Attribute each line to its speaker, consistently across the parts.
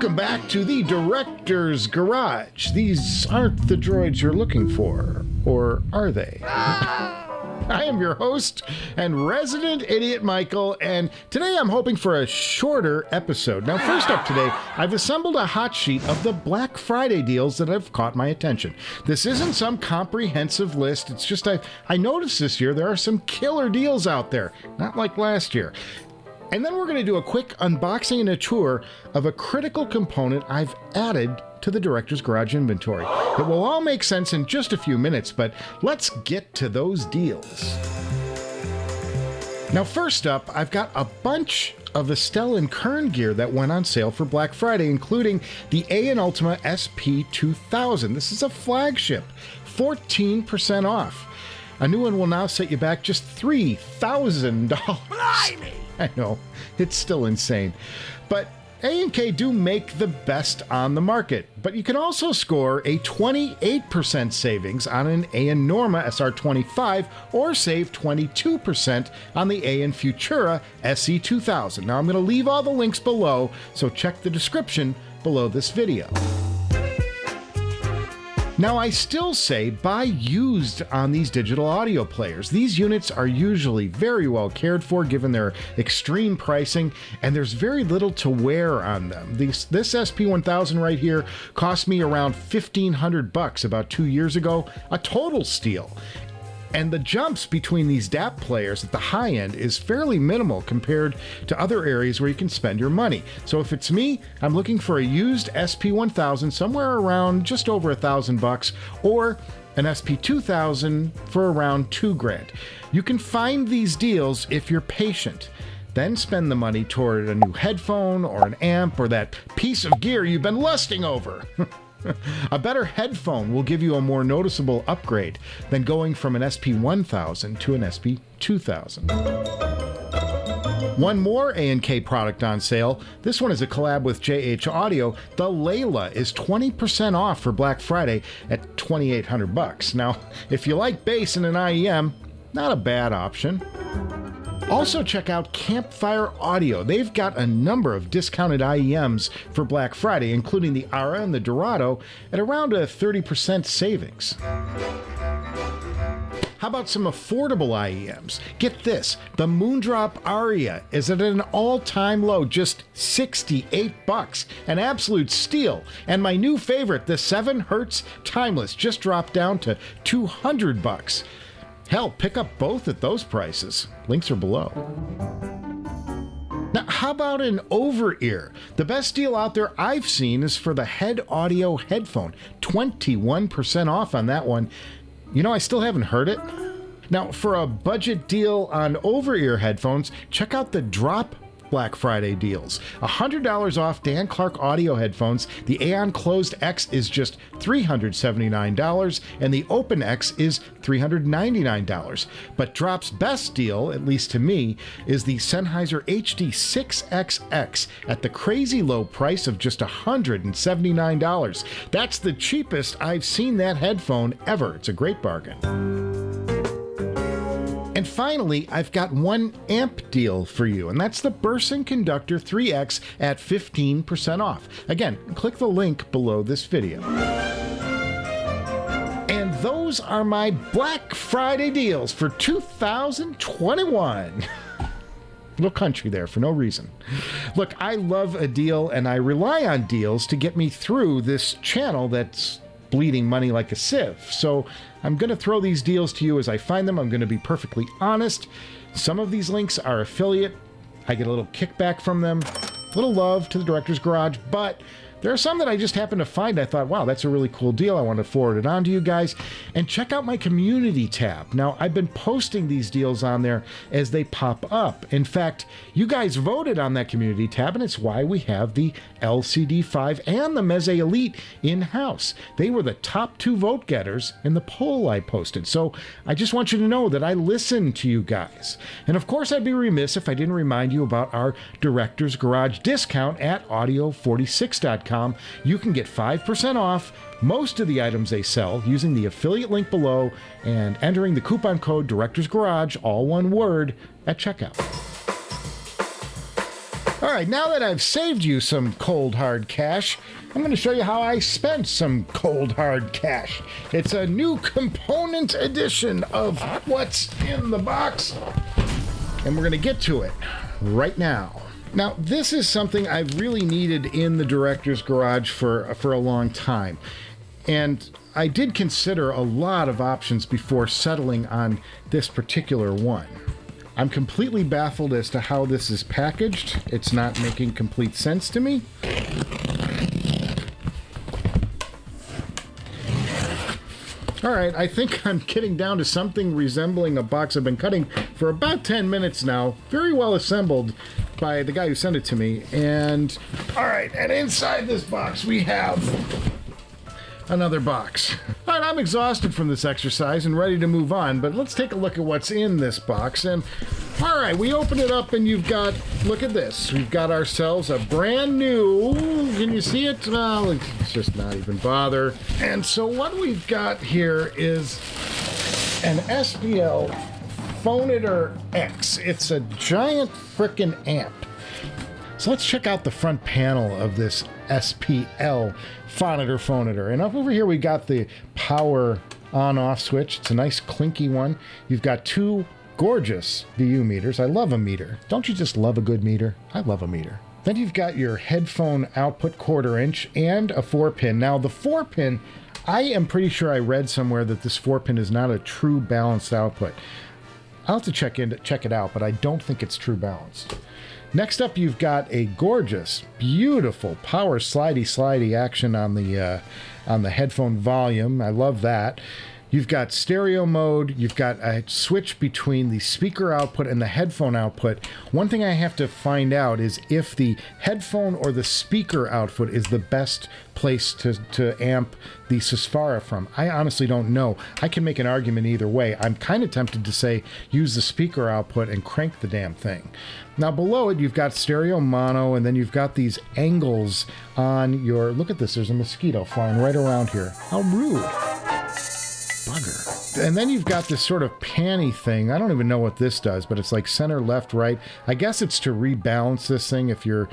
Speaker 1: Welcome back to the Director's Garage. These aren't the droids you're looking for, or are they? I am your host and resident idiot, Michael, and today I'm hoping for a shorter episode. Now, first up today, I've assembled a hot sheet of the Black Friday deals that have caught my attention. This isn't some comprehensive list, it's just I noticed this year there are some killer deals out there, not like last year. And then we're going to do a quick unboxing and a tour of a critical component I've added to the Director's Garage inventory. It will all make sense in just a few minutes, but let's get to those deals. Now, first up, I've got a bunch of Astell&Kern gear that went on sale for Black Friday, including the AN Ultima SP2000. This is a flagship, 14% off. A new one will now set you back just $3,000.
Speaker 2: Blimey!
Speaker 1: I know, it's still insane. But A&K do make the best on the market, but you can also score a 28% savings on an AN Norma SR25 or save 22% on the AN Futura SE2000. Now I'm going to leave all the links below, so check the description below this video. Now, I still say buy used on these digital audio players. These units are usually very well cared for given their extreme pricing, and there's very little to wear on them. This SP1000 right here cost me around $1,500 about 2 years ago, a total steal. And the jumps between these DAP players at the high end is fairly minimal compared to other areas where you can spend your money. So if it's me, I'm looking for a used SP1000 somewhere around just over $1,000 or an SP2000 for around $2,000. You can find these deals if you're patient. Then spend the money toward a new headphone or an amp or that piece of gear you've been lusting over. A better headphone will give you a more noticeable upgrade than going from an SP1000 to an SP2000. One more A&K product on sale. This one is a collab with Thieaudio. The Layla is 20% off for Black Friday at $2,800. Now, if you like bass in an IEM, not a bad option. Also check out Campfire Audio. They've got a number of discounted IEMs for Black Friday, including the Aria and the Dorado, at around a 30% savings. How about some affordable IEMs? Get this, the Moondrop Aria is at an all-time low, just $68, an absolute steal. And my new favorite, the 7 Hz Timeless, just dropped down to $200. Hell, pick up both at those prices. Links are below. Now, how about an over-ear? The best deal out there I've seen is for the Headaudio headphone. 21% off on that one. You know, I still haven't heard it. Now, for a budget deal on over-ear headphones, check out the Drop Black Friday deals. $100 off Dan Clark audio headphones. The Aeon Closed X is just $379, and the Open X is $399. But Drop's best deal, at least to me, is the Sennheiser HD6XX at the crazy low price of just $179. That's the cheapest I've seen that headphone ever. It's a great bargain. And finally, I've got one amp deal for you, and that's the Burson Conductor 3X at 15% off. Again, click the link below this video. And those are my Black Friday deals for 2021. Little country there for no reason. Look, I love a deal, and I rely on deals to get me through this channel that's bleeding money like a sieve. So I'm going to throw these deals to you as I find them. I'm going to be perfectly honest. Some of these links are affiliate. I get a little kickback from them, a little love to the Director's Garage, but there are some that I just happened to find. I thought, wow, that's a really cool deal. I want to forward it on to you guys. And check out my community tab. Now, I've been posting these deals on there as they pop up. In fact, you guys voted on that community tab, and it's why we have the LCD5 and the Meze Elite in-house. They were the top 2 vote getters in the poll I posted. So I just want you to know that I listen to you guys. And of course, I'd be remiss if I didn't remind you about our Director's Garage discount at audio46.com. You can get 5% off most of the items they sell using the affiliate link below and entering the coupon code Director's Garage, all one word, at checkout. All right, now that I've saved you some cold hard cash, I'm going to show you how I spent some cold hard cash. It's a new component edition of what's in the box, and we're going to get to it right now. Now, this is something I've really needed in the director's garage for a long time, and I did consider a lot of options before settling on this particular one. I'm completely baffled as to how this is packaged. It's not making complete sense to me. All right, I think I'm getting down to something resembling a box I've been cutting for about 10 minutes now. Very well assembled by the guy who sent it to me. And, all right, and inside this box we have another box. All right, I'm exhausted from this exercise and ready to move on, but let's take a look at what's in this box. And all right, we open it up and you've got, look at this. We've got ourselves a brand new, can you see it? Well, let's just not even bother. And so what we've got here is an SPL Phonitor X. It's a giant frickin' amp. So let's check out the front panel of this SPL Phonitor. And up over here we got the power on-off switch. It's a nice clinky one. You've got two gorgeous VU meters. I love a meter. Don't you just love a good meter? I love a meter. Then you've got your headphone output 1/4 inch and a 4-pin. Now the 4-pin, I am pretty sure I read somewhere that this 4-pin is not a true balanced output. I'll have to check it out, but I don't think it's true balanced. Next up, you've got a gorgeous, beautiful power slidey action on the headphone volume. I love that. You've got stereo mode. You've got a switch between the speaker output and the headphone output. One thing I have to find out is if the headphone or the speaker output is the best place to amp the Susvara from. I honestly don't know. I can make an argument either way. I'm kind of tempted to say use the speaker output and crank the damn thing. Now below it, you've got stereo mono, and then you've got these angles on your, look at this, there's a mosquito flying right around here. How rude. Bugger. And then you've got this sort of panny thing. I don't even know what this does, but it's like center, left, right. I guess it's to rebalance this thing if you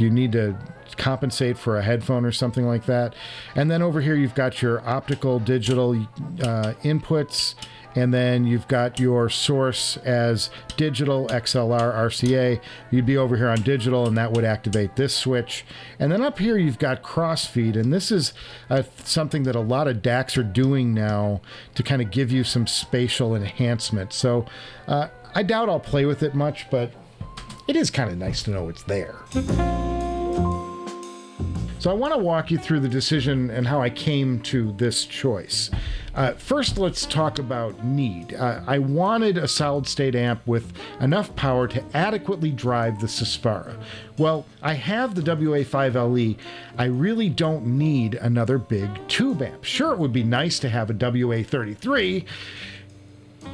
Speaker 1: need to compensate for a headphone or something like that. And then over here you've got your optical digital inputs, and then you've got your source as digital XLR RCA. You'd be over here on digital, and that would activate this switch. And then up here you've got crossfeed, and this is something that a lot of DACs are doing now to kind of give you some spatial enhancement. So I doubt I'll play with it much, but it is kind of nice to know it's there. So I want to walk you through the decision and how I came to this choice. First, let's talk about need. I wanted a solid-state amp with enough power to adequately drive the Susvara. Well, I have the WA5LE. I really don't need another big tube amp. Sure, it would be nice to have a WA33,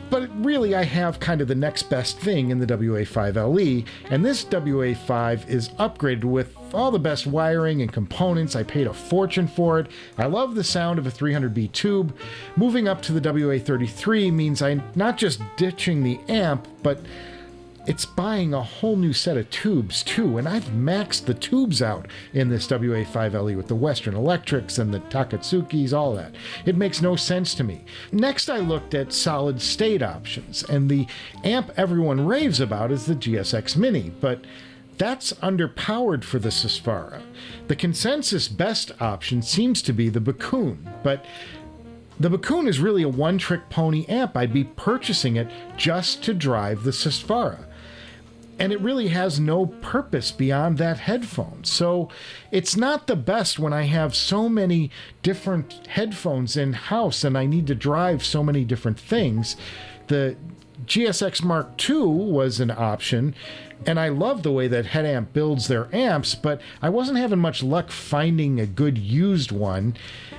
Speaker 1: but really I have kind of the next best thing in the WA5LE, and this WA5 is upgraded with all the best wiring and components. I paid a fortune for it. I love the sound of a 300B tube. Moving up to the WA33 means I'm not just ditching the amp, but it's buying a whole new set of tubes too, and I've maxed the tubes out in this WA5LE with the Western Electrics and the Takatsukis, all that. It makes no sense to me. Next, I looked at solid state options, and the amp everyone raves about is the GSX Mini, but that's underpowered for the Susvara. The consensus best option seems to be the Bakun, but the Bakun is really a one-trick pony amp. I'd be purchasing it just to drive the Susvara. And it really has no purpose beyond that headphone. So it's not the best when I have so many different headphones in-house and I need to drive so many different things. The GSX Mark II was an option, and I love the way that Headamp builds their amps, but I wasn't having much luck finding a good used one.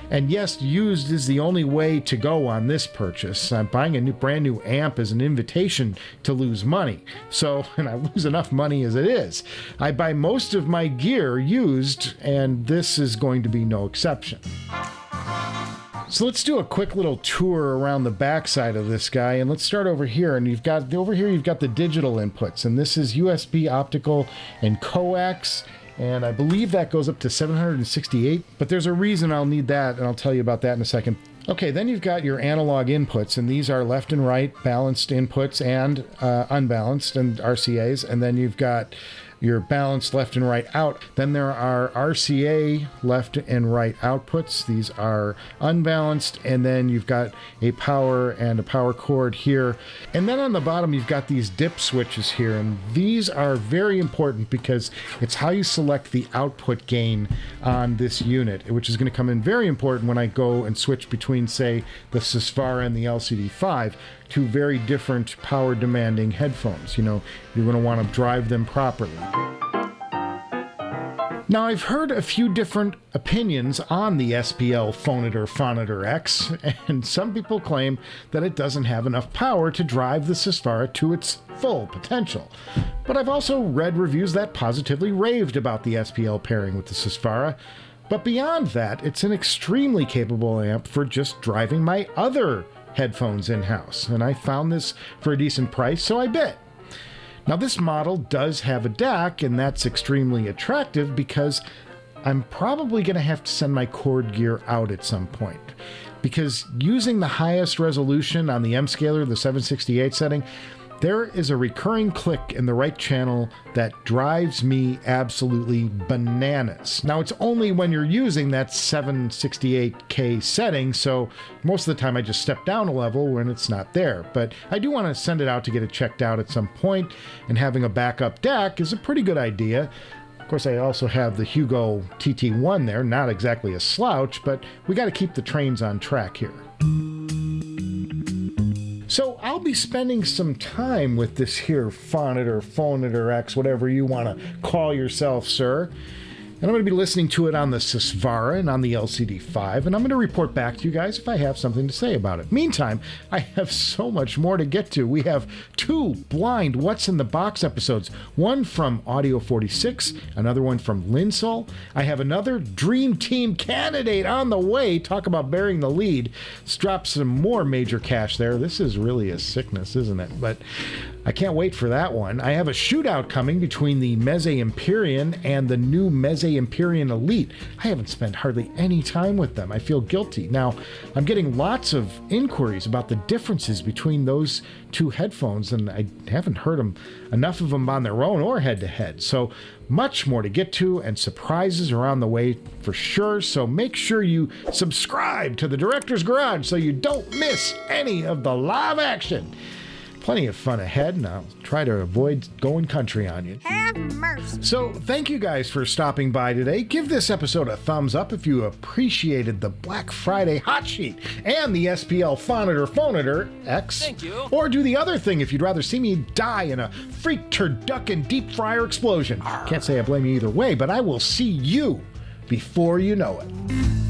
Speaker 1: And yes, used is the only way to go on this purchase. Buying a brand new amp is an invitation to lose money. So, and I lose enough money as it is. I buy most of my gear used, and this is going to be no exception. So let's do a quick little tour around the backside of this guy, and let's start over here. And you've got the digital inputs, and this is USB, optical, and coax. And I believe that goes up to 768, but there's a reason I'll need that, and I'll tell you about that in a second. Okay, then you've got your analog inputs, and these are left and right balanced inputs and unbalanced and RCAs, and then you've got your balanced left and right out. Then there are RCA left and right outputs. These are unbalanced, and then you've got a power and a power cord here. And then on the bottom you've got these dip switches here, and these are very important because it's how you select the output gain on this unit, which is going to come in very important when I go and switch between, say, the Susvara and the LCD5, two very different power demanding headphones. You know, you're going to want to drive them properly. Now, I've heard a few different opinions on the SPL Phonitor X, and some people claim that it doesn't have enough power to drive the Susvara to its full potential. But I've also read reviews that positively raved about the SPL pairing with the Susvara. But beyond that, it's an extremely capable amp for just driving my other headphones in-house, and I found this for a decent price, so I bid. Now, this model does have a DAC, and that's extremely attractive because I'm probably going to have to send my cord gear out at some point, because using the highest resolution on the M scaler, the 768 setting, there is a recurring click in the right channel that drives me absolutely bananas. Now, it's only when you're using that 768K setting, so most of the time I just step down a level when it's not there. But I do want to send it out to get it checked out at some point, and having a backup DAC is a pretty good idea. Of course, I also have the Hugo TT1 there, not exactly a slouch, but we got to keep the trains on track here. So I'll be spending some time with this here Phonitor X, whatever you want to call yourself, sir. And I'm going to be listening to it on the Susvara and on the LCD5, and I'm going to report back to you guys if I have something to say about it. Meantime, I have so much more to get to. We have 2 blind What's in the Box episodes, one from Audio 46, another one from Linsoul. I have another Dream Team candidate on the way. Talk about bearing the lead. Let's drop some more major cash there. This is really a sickness, isn't it? But I can't wait for that one. I have a shootout coming between the Meze Empyrean and the new Meze Empyrean Elite. I haven't spent hardly any time with them. I feel guilty. Now, I'm getting lots of inquiries about the differences between those two headphones, and I haven't heard enough of them on their own or head-to-head. So much more to get to, and surprises are on the way for sure. So make sure you subscribe to the Director's Garage so you don't miss any of the live action. Plenty of fun ahead, and I'll try to avoid going country on you.
Speaker 2: Have mercy.
Speaker 1: So thank you guys for stopping by today. Give this episode a thumbs up if you appreciated the Black Friday hot sheet and the SPL Phonitor X.
Speaker 3: Thank you.
Speaker 1: Or do the other thing if you'd rather see me die in a freak turducken deep fryer explosion. Can't say I blame you either way, but I will see you before you know it.